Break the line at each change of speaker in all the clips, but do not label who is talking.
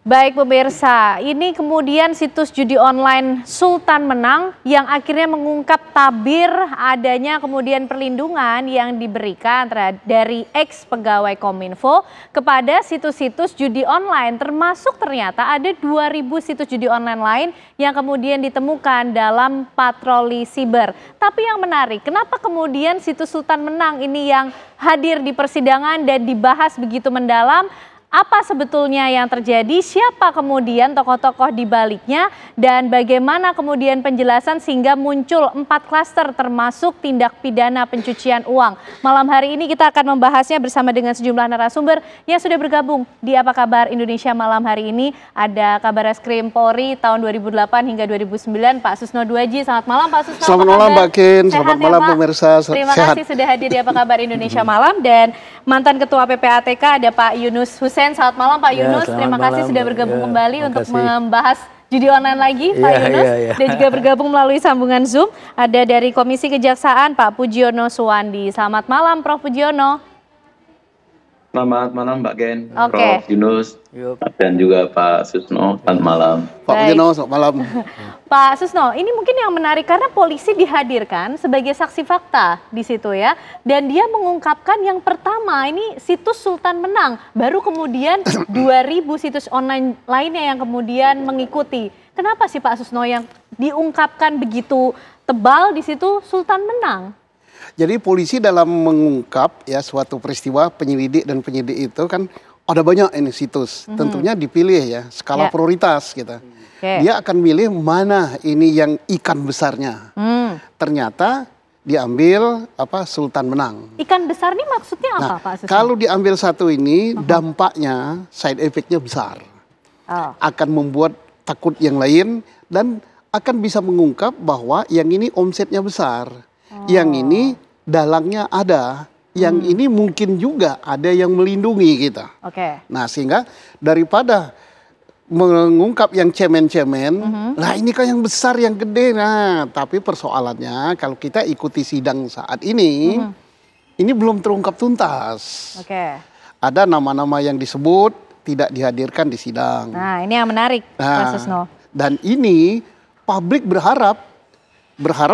Baik pemirsa, ini kemudian situs judi online Sultan Menang yang akhirnya mengungkap tabir adanya kemudian perlindungan yang diberikan dari ex pegawai Kominfo kepada situs-situs judi online, termasuk ternyata ada 2.000 situs judi online lain yang kemudian ditemukan dalam patroli siber. Tapi yang menarik, kenapa kemudian situs Sultan Menang ini yang hadir di persidangan dan dibahas begitu mendalam? Apa sebetulnya yang terjadi, siapa kemudian tokoh-tokoh di baliknya, dan bagaimana kemudian penjelasan sehingga muncul 4 klaster termasuk tindak pidana pencucian uang. Malam hari ini kita akan membahasnya bersama dengan sejumlah narasumber yang sudah bergabung di Apa Kabar Indonesia malam hari ini. Ada Kabareskrim Polri tahun 2008 hingga 2009, Pak Susno Duaji. Selamat malam Pak Susno.
Selamat malam Mbak Kin, selamat malam pemirsa.
Terima kasih sudah hadir di Apa Kabar Indonesia malam. Dan mantan Ketua PPATK ada Pak Yunus Hussein. Selamat malam Pak Yunus, terima kasih sudah bergabung kembali untuk membahas judi online lagi Pak Yunus. Dan juga bergabung melalui sambungan Zoom ada dari Komisi Kejaksaan Pak Pujiono Suwandi. Selamat malam Prof Pujiono.
Selamat malam Mbak Gen, Prof Yunus, dan juga Pak Susno. Selamat malam.
Pak Pujiono, selamat malam.
Pak Susno, ini mungkin yang menarik karena polisi dihadirkan sebagai saksi fakta di situ ya. Dan dia mengungkapkan yang pertama ini situs Sultan Menang. Baru kemudian 2.000 situs online lainnya yang kemudian mengikuti. Kenapa sih Pak Susno yang diungkapkan begitu tebal di situ Sultan Menang?
Jadi polisi dalam mengungkap ya suatu peristiwa, penyelidik dan penyidik itu kan ada banyak ini situs. Tentunya dipilih ya skala prioritas gitu. Dia akan milih mana ini yang ikan besarnya. Ternyata diambil Sultan Menang.
Ikan besar ini maksudnya apa Pak Susno?
Kalau diambil satu ini dampaknya side effect-nya besar. Akan membuat takut yang lain dan akan bisa mengungkap bahwa yang ini omsetnya besar. Yang ini dalangnya ada, yang ini mungkin juga ada yang melindungi kita. Nah sehingga daripada mengungkap yang cemen-cemen, lah ini kan yang besar, yang gede. Nah tapi persoalannya kalau kita ikuti sidang saat ini belum terungkap tuntas. Ada nama-nama yang disebut tidak dihadirkan di sidang.
Nah ini yang menarik Pak Susno.
Dan ini publik berharap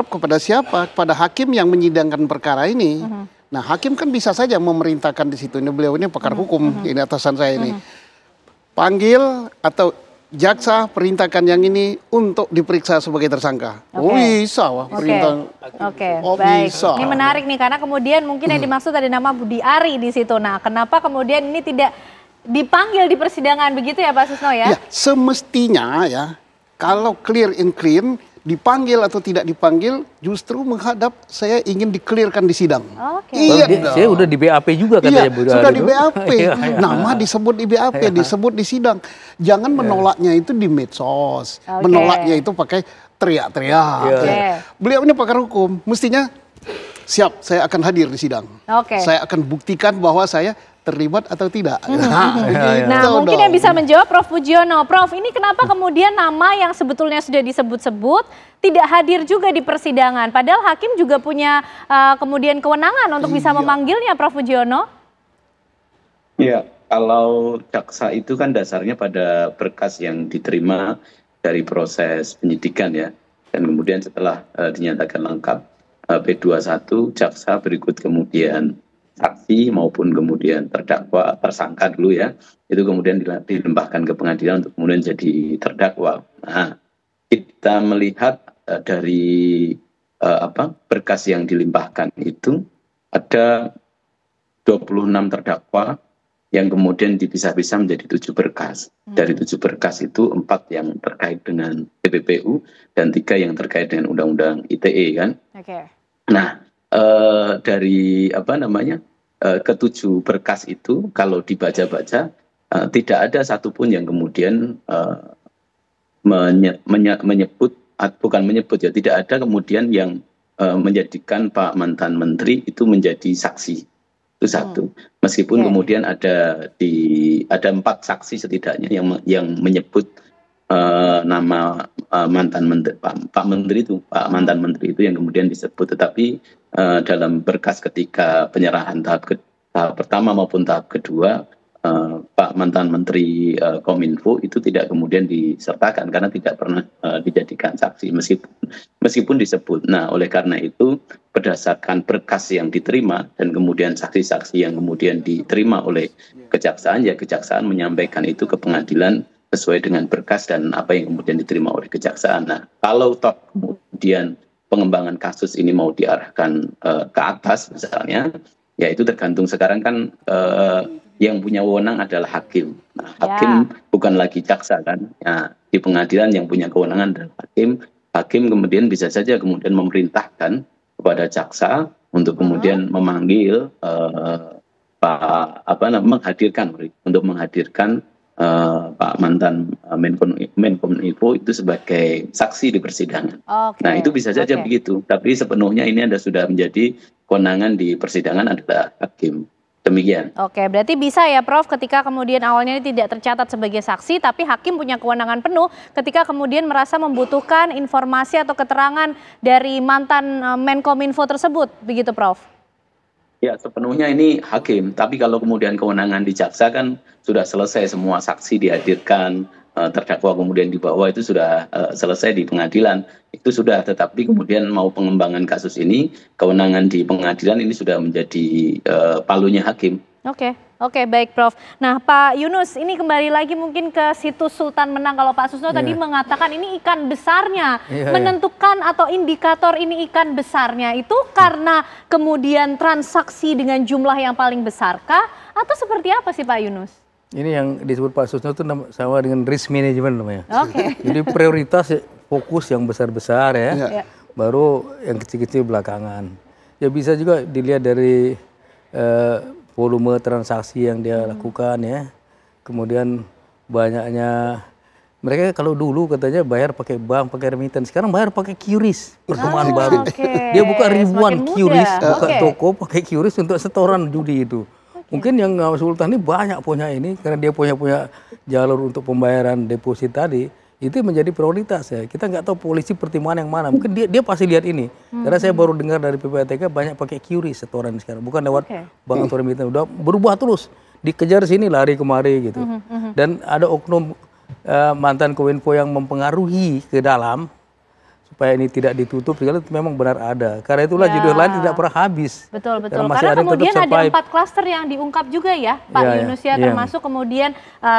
kepada siapa? Kepada hakim yang menyidangkan perkara ini. Nah, hakim kan bisa saja memerintahkan di situ. Ini beliau ini pakar hukum, ini atasan saya ini. Panggil atau jaksa perintahkan yang ini untuk diperiksa sebagai tersangka. Oh bisa wah perintah.
Baik. Bisa. Ini menarik nih karena kemudian mungkin yang dimaksud ada nama Budi Ari di situ. Nah, kenapa kemudian ini tidak dipanggil di persidangan begitu ya Pak Susno ya?
Ya, semestinya ya kalau clear and clean dipanggil atau tidak dipanggil justru menghadap saya ingin di-clearkan di sidang.
Iya, saya udah di BAP juga katanya.
Sudah di BAP. Nama disebut di BAP, disebut di sidang. Jangan menolaknya itu di medsos. Menolaknya itu pakai teriak-teriak. Beliau ini pakar hukum, mestinya siap, saya akan hadir di sidang. Saya akan buktikan bahwa saya terlibat atau tidak.
Nah mungkin yang bisa menjawab Prof Pujiono. Prof, ini kenapa kemudian nama yang sebetulnya sudah disebut-sebut tidak hadir juga di persidangan? Padahal hakim juga punya kemudian kewenangan untuk bisa memanggilnya Prof Pujiono.
Iya, kalau jaksa itu kan dasarnya pada berkas yang diterima dari proses penyidikan ya. Dan kemudian setelah dinyatakan lengkap P21, jaksa berikut kemudian saksi maupun kemudian terdakwa, tersangka dulu ya, itu kemudian dilimpahkan ke pengadilan untuk kemudian jadi terdakwa. Nah, kita melihat dari berkas yang dilimpahkan itu ada 26 terdakwa yang kemudian dipisah-pisah menjadi 7 berkas. Dari 7 berkas itu 4 yang terkait dengan TPPU dan 3 yang terkait dengan Undang-Undang ITE kan. Nah, dari ke-7 berkas itu kalau dibaca-baca tidak ada satupun yang kemudian menyebut, bukan menyebut ya, tidak ada kemudian yang menjadikan Pak mantan menteri itu menjadi saksi. Itu satu. Meskipun kemudian ada 4 saksi setidaknya yang menyebut nama mantan menteri, Pak menteri itu, Pak mantan menteri itu yang kemudian disebut, tetapi dalam berkas ketika penyerahan tahap pertama maupun tahap kedua Pak mantan Menteri Kominfo itu tidak kemudian disertakan karena tidak pernah dijadikan saksi meskipun disebut. Nah, oleh karena itu berdasarkan berkas yang diterima dan kemudian saksi-saksi yang kemudian diterima oleh kejaksaan, ya kejaksaan menyampaikan itu ke pengadilan sesuai dengan berkas dan apa yang kemudian diterima oleh kejaksaan. Nah, kalau toh kemudian pengembangan kasus ini mau diarahkan ke atas misalnya, ya itu tergantung. Sekarang kan yang punya wewenang adalah hakim. Nah, hakim bukan lagi jaksa kan. Ya, di pengadilan yang punya kewenangan adalah hakim. Hakim kemudian bisa saja kemudian memerintahkan kepada jaksa untuk kemudian memanggil menghadirkan Pak mantan Menkominfo itu sebagai saksi di persidangan. Nah, itu bisa saja begitu. Tapi sepenuhnya ini sudah menjadi kewenangan di persidangan adalah hakim. Demikian.
Oke, berarti bisa ya Prof, ketika kemudian awalnya ini tidak tercatat sebagai saksi, tapi hakim punya kewenangan penuh ketika kemudian merasa membutuhkan informasi atau keterangan dari mantan Menkominfo tersebut, begitu Prof?
Ya, sepenuhnya ini hakim. Tapi kalau kemudian kewenangan di jaksa kan sudah selesai, semua saksi dihadirkan, terdakwa kemudian dibawa, itu sudah selesai di pengadilan. Itu sudah, tetapi kemudian mau pengembangan kasus ini, kewenangan di pengadilan ini sudah menjadi palunya hakim.
Oke, baik Prof. Nah Pak Yunus, ini kembali lagi mungkin ke situs Sultan Menang. Kalau Pak Susno tadi mengatakan ini ikan besarnya, menentukan atau indikator ini ikan besarnya itu karena kemudian transaksi dengan jumlah yang paling besarkah? Atau seperti apa sih Pak Yunus?
Ini yang disebut Pak Susno itu sama dengan risk management namanya. Jadi prioritas fokus yang besar-besar ya, baru yang kecil-kecil belakangan. Ya bisa juga dilihat dari volume transaksi yang dia lakukan ya. Kemudian banyaknya, mereka kalau dulu katanya bayar pakai bank, pakai remittance, sekarang bayar pakai QRIS, perkembangan baru. Dia buka ribuan QRIS, buka toko pakai QRIS untuk setoran judi itu. Mungkin yang Sultan ini banyak punya ini, karena dia punya jalur untuk pembayaran deposit tadi. Itu menjadi prioritas ya. Kita nggak tahu polisi pertimbangan yang mana. Mungkin dia pasti lihat ini. Karena saya baru dengar dari PPATK banyak pakai QRIS setoran sekarang. Bukan lewat bank atau remittance. Udah berubah terus. Dikejar sini, lari kemari gitu. Dan ada oknum mantan Kominfo yang mempengaruhi ke dalam supaya ini tidak ditutup, segala itu memang benar ada. Karena itulah judi online tidak pernah habis.
Betul. Karena kemudian ada 4 klaster yang diungkap juga ya Pak Yunus ya, termasuk kemudian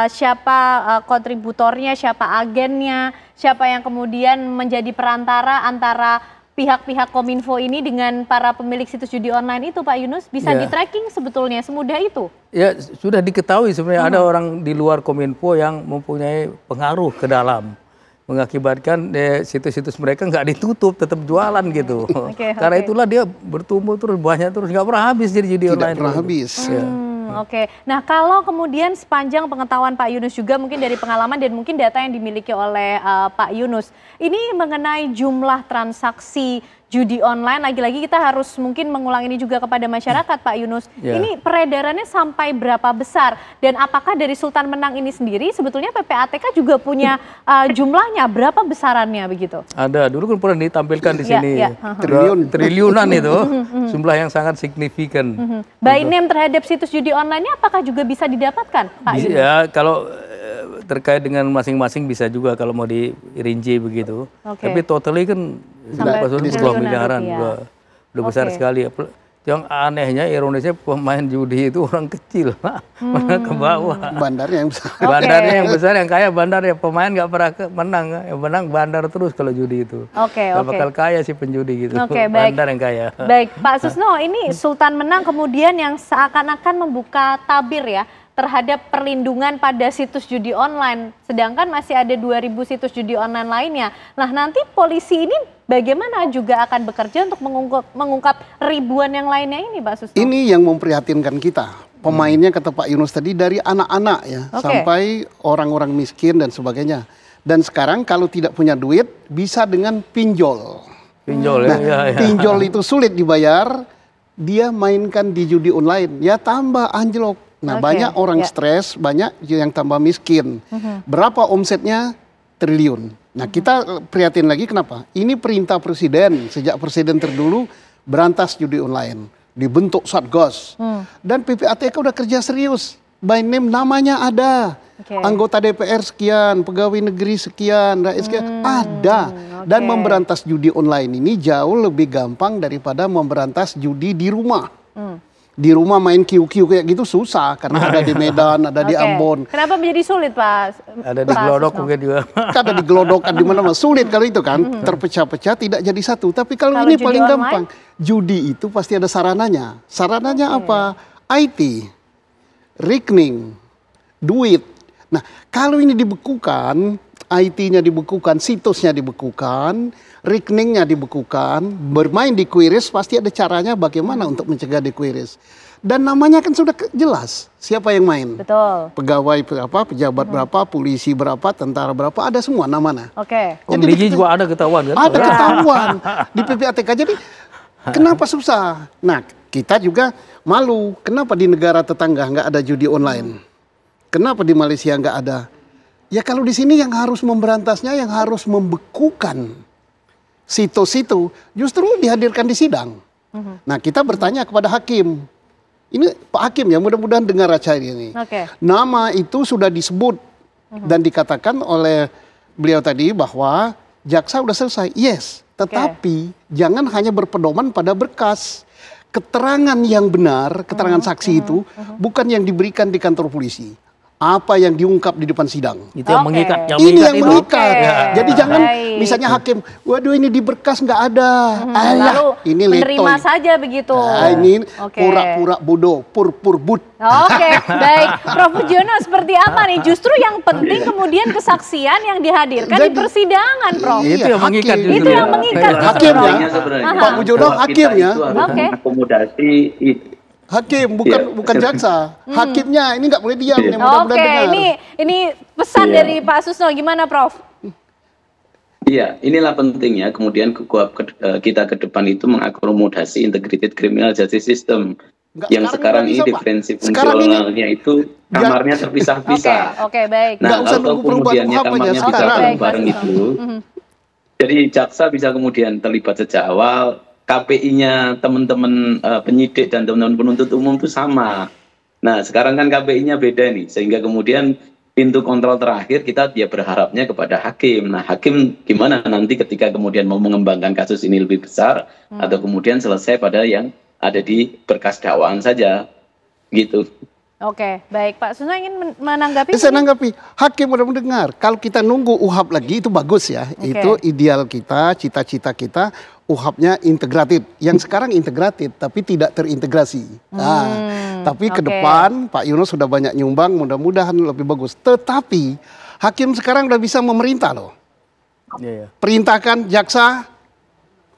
siapa kontributornya, siapa agennya, siapa yang kemudian menjadi perantara antara pihak-pihak Kominfo ini dengan para pemilik situs judi online itu Pak Yunus. Bisa di-tracking sebetulnya, semudah itu?
Ya sudah diketahui sebenarnya ada orang di luar Kominfo yang mempunyai pengaruh ke dalam, mengakibatkan situs-situs mereka nggak ditutup, tetap jualan gitu. Karena itulah dia bertumbuh terus, banyak terus, nggak pernah habis jadi judi online.
Tidak pernah habis.
Nah kalau kemudian sepanjang pengetahuan Pak Yunus juga mungkin dari pengalaman dan mungkin data yang dimiliki oleh Pak Yunus, ini mengenai jumlah transaksi judi online, lagi-lagi kita harus mungkin mengulang ini juga kepada masyarakat Pak Yunus. Ini peredarannya sampai berapa besar? Dan apakah dari Sultan Menang ini sendiri sebetulnya PPATK juga punya jumlahnya, berapa besarannya begitu? Ada, dulu kan pernah ditampilkan di sini. Triliunan itu, jumlah yang sangat signifikan. By name terhadap situs judi online-nya apakah juga bisa didapatkan Pak Yunus? Ya, kalau terkait dengan masing-masing bisa juga kalau mau dirinci begitu. Tapi totally kan sampai 10 miliaran udah besar sekali. Yang anehnya, ironisnya pemain judi itu orang kecil, mana ke bawah.
Bandarnya yang besar.
Bandarnya yang besar, yang kaya bandar ya, pemain nggak pernah menang, yang menang bandar terus kalau judi itu. Gak bakal kaya sih penjudi gitu. Bandar yang kaya. Baik, Pak Susno, ini Sultan Menang kemudian yang seakan-akan membuka tabir ya terhadap perlindungan pada situs judi online, sedangkan masih ada 2.000 situs judi online lainnya. Nah nanti polisi ini bagaimana juga akan bekerja untuk mengungkap ribuan yang lainnya ini Pak Susno? Ini yang memprihatinkan kita. Pemainnya kata Pak Yunus tadi dari anak-anak ya, sampai orang-orang miskin dan sebagainya. Dan sekarang kalau tidak punya duit bisa dengan pinjol. Pinjol pinjol itu sulit dibayar, dia mainkan di judi online, ya tambah anjlok. Nah banyak orang stres, banyak yang tambah miskin. Berapa omsetnya? Triliun. Nah kita prihatin lagi kenapa? Ini perintah presiden, sejak presiden terdulu berantas judi online. Dibentuk Satgas. Dan PPATK udah kerja serius.
by name namanya ada. Anggota DPR sekian, pegawai negeri sekian, rakyat sekian, ada. Dan memberantas judi online ini jauh lebih gampang daripada memberantas judi di rumah. Di rumah main QQ kayak gitu susah, karena ada di Medan, ada di Ambon.
Kenapa menjadi sulit, Pak?
Ada di Glodok mungkin juga.
Ada di Glodok, di mana-mana. Sulit kalau itu kan, terpecah-pecah tidak jadi satu. Tapi kalau ini paling gampang, judi itu pasti ada sarananya. Sarananya apa? IT, rekening, duit. Nah, kalau ini dibekukan, IT-nya dibekukan, situsnya dibekukan, rekeningnya dibekukan, bermain di QRIS, pasti ada caranya bagaimana untuk mencegah di QRIS. Dan namanya kan sudah jelas, siapa yang main.
Betul.
Pegawai berapa, pejabat berapa, polisi berapa, tentara berapa, ada semua namanya.
Jadi juga ada ketahuan kan?
Ada ketahuan di PPATK. Jadi kenapa susah? Nah, kita juga malu, kenapa di negara tetangga nggak ada judi online? Kenapa di Malaysia nggak ada? Ya kalau di sini yang harus memberantasnya, yang harus membekukan situs itu, justru dihadirkan di sidang. Nah, kita bertanya kepada hakim. Ini Pak Hakim ya, mudah-mudahan dengar acara ini. Nama itu sudah disebut dan dikatakan oleh beliau tadi bahwa jaksa sudah selesai. Yes, tetapi jangan hanya berpedoman pada berkas. Keterangan yang benar, keterangan saksi itu bukan yang diberikan di kantor polisi. Apa yang diungkap di depan sidang.
Itu yang mengikat.
Ini yang mengikat. Jadi jangan misalnya hakim, waduh ini di berkas nggak ada.
Lalu
ini
menerima saja begitu.
Ini pura-pura bodoh, pur-pur-but.
Baik. Prof. Pujiono, seperti apa nih? Justru yang penting kemudian kesaksian yang dihadirkan di persidangan, Prof.
Itu yang mengikat.
Itu yang mengikat.
Hakim ya. Pak Pujiono hakim ya.
Akomodasi
Hakim, bukan jaksa. Hakimnya ini nggak boleh diam.
Ini pesan dari Pak Susno, gimana Prof?
Iya, inilah pentingnya kemudian kita ke depan itu mengakomodasi integrated criminal justice system. Yang sekarang ini diferensi fungsionalnya itu kamarnya terpisah-pisah.
Baik.
Nah, kalau kemudiannya kamarnya bisa bareng-bareng itu, jadi jaksa bisa kemudian terlibat sejak awal. KPI-nya teman-teman penyidik dan teman-teman penuntut umum itu sama. Nah, sekarang kan KPI-nya beda nih, sehingga kemudian pintu kontrol terakhir kita berharapnya kepada hakim. Nah, hakim gimana nanti ketika kemudian mau mengembangkan kasus ini lebih besar atau kemudian selesai pada yang ada di berkas dakwaan saja, gitu.
Baik. Pak Susno ingin menanggapi?
Saya menanggapi. Hakim mudah mendengar. Kalau kita nunggu UHAP lagi itu bagus ya. Itu ideal kita, cita-cita kita. UHAP-nya integratif. Yang sekarang integratif, tapi tidak terintegrasi. Tapi ke depan Pak Yunus sudah banyak nyumbang, mudah-mudahan lebih bagus. Tetapi hakim sekarang udah bisa memerintah loh. Perintahkan jaksa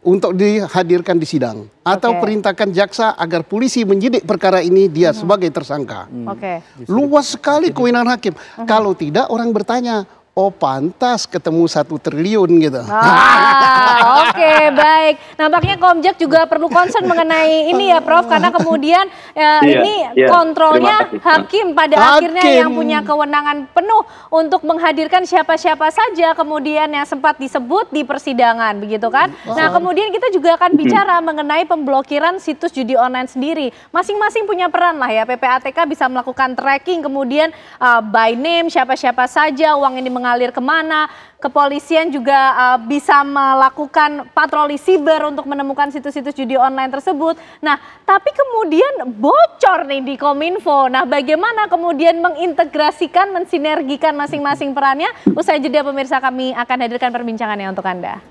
untuk dihadirkan di sidang. Atau perintahkan jaksa agar polisi menyidik perkara ini dia sebagai tersangka. Luas sekali kewenangan hakim. Kalau tidak orang bertanya, oh pantas ketemu 1 triliun gitu.
Baik. Nampaknya Komjak juga perlu concern mengenai ini ya Prof. Karena kemudian ini kontrolnya hakim pada akhirnya yang punya kewenangan penuh untuk menghadirkan siapa-siapa saja kemudian yang sempat disebut di persidangan, begitu kan? Nah, kemudian kita juga akan bicara mengenai pemblokiran situs judi online sendiri. Masing-masing punya peran lah ya. PPATK bisa melakukan tracking kemudian by name siapa-siapa saja, uang ini mengalir kemana. Kepolisian juga bisa melakukan patroli siber untuk menemukan situs-situs judi online tersebut. Nah, tapi kemudian bocor nih di Kominfo. Nah, bagaimana kemudian mengintegrasikan, mensinergikan masing-masing perannya? Usai jeda pemirsa, kami akan hadirkan perbincangannya untuk Anda.